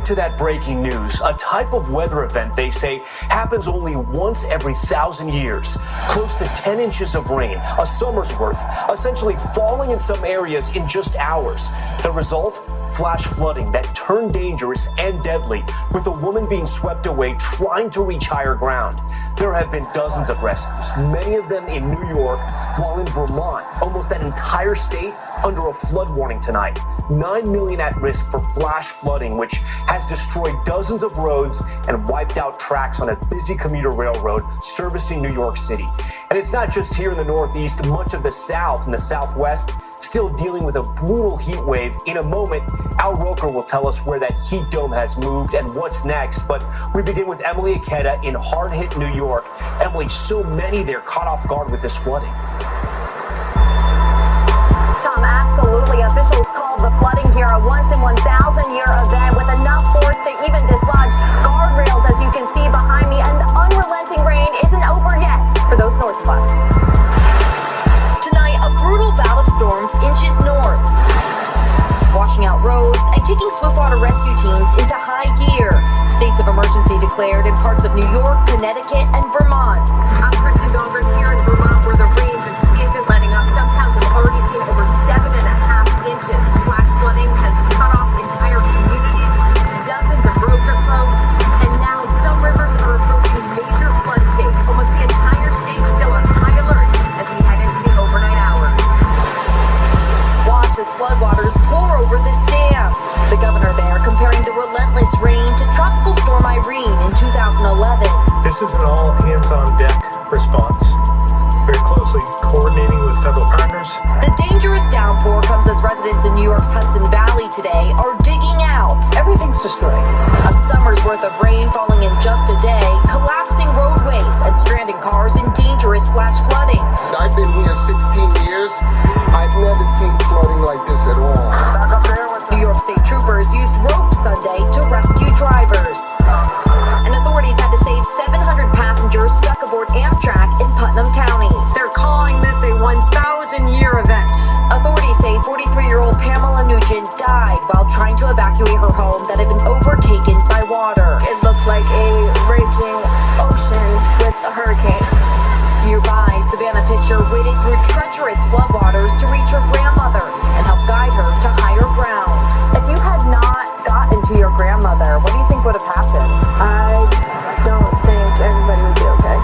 To that breaking news, a type of weather event they say happens only once every 1,000 years. Close to 10 inches of rain, a summer's worth, essentially falling in some areas in just hours. The result? Flash flooding that turned dangerous and deadly, with a woman being swept away trying to reach higher ground. There have been dozens of rescues, many of them in New York, while in Vermont, almost that entire state under a flood warning tonight. 9 million at risk for flash flooding, which has destroyed dozens of roads and wiped out tracks on a busy commuter railroad servicing New York City. And it's not just here in the Northeast, much of the South and the Southwest still dealing with a brutal heat wave. In a moment, Al Roker will tell us where that heat dome has moved and what's next. But we begin with Emily Ikeda in hard-hit New York. Emily, so many there caught off guard with this flooding. Tom, absolutely. Officials called the flooding here a once-in-1,000-year event with enough force to even dislodge guardrails, as you can see behind me. And the unrelenting rain isn't over yet for those north of us. Tonight, a brutal bout of storms inches north, washing out roads and kicking swiftwater rescue teams into high gear. States of emergency declared in parts of New York, Connecticut, and Vermont. I'm Kristen Dover here in Vermont, where the rain just isn't letting up. Some towns have already seen over 7.5 inches. Flash flooding has cut off entire communities. Dozens of roads are closed, and now some rivers are approaching major flood stage. Almost the entire state still on high alert as we head into the overnight hours. Watch as floodwaters pour over this dam. The governor there comparing the relentless rain to Tropical Storm Irene in 2011. This is an all-hands-on-deck response, very closely coordinating with federal partners. The dangerous downpour comes as residents in New York's Hudson Valley today are digging out. Everything's destroyed. A summer's worth of rain falling in just a day, collapsing roadways and stranding cars in dangerous flash flooding. I've been here 16 years. I've never seen flooding like this at all. New York State troopers used ropes Sunday to rescue drivers. And authorities had to save 700 passengers stuck aboard Amtrak in Putnam County. They're calling this a 1,000-year event. Authorities say 43-year-old Pamela Nugent died while trying to evacuate her home that had been overtaken by water. It looked like a raging ocean with a hurricane. Nearby, Savannah Pitcher waded through treacherous floodwaters to reach her grandmother and help guide her to higher ground. If you had not gotten to your grandmother, what do you think would have happened? I don't think everybody would be okay.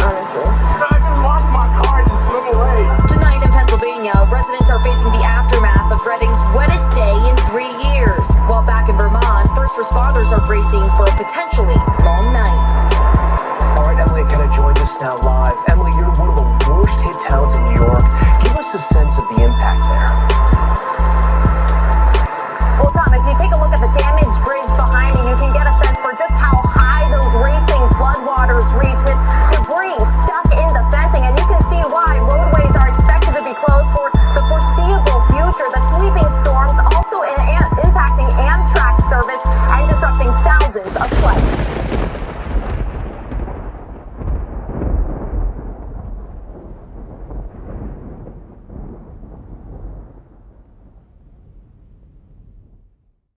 Honestly. I just locked my car and just swim away. Tonight in Pennsylvania, residents are facing the aftermath of Reading's wettest day in 3 years. While back in Vermont, first responders are bracing for a potentially long night. All right, Emily Ikeda joins us now live. Emily, you're in one of the worst hit towns in New York. Give us a sense of the impact there. Well, Tom, if you take a look at the damaged bridge behind me, you can get a sense for just how high those racing floodwaters reach, with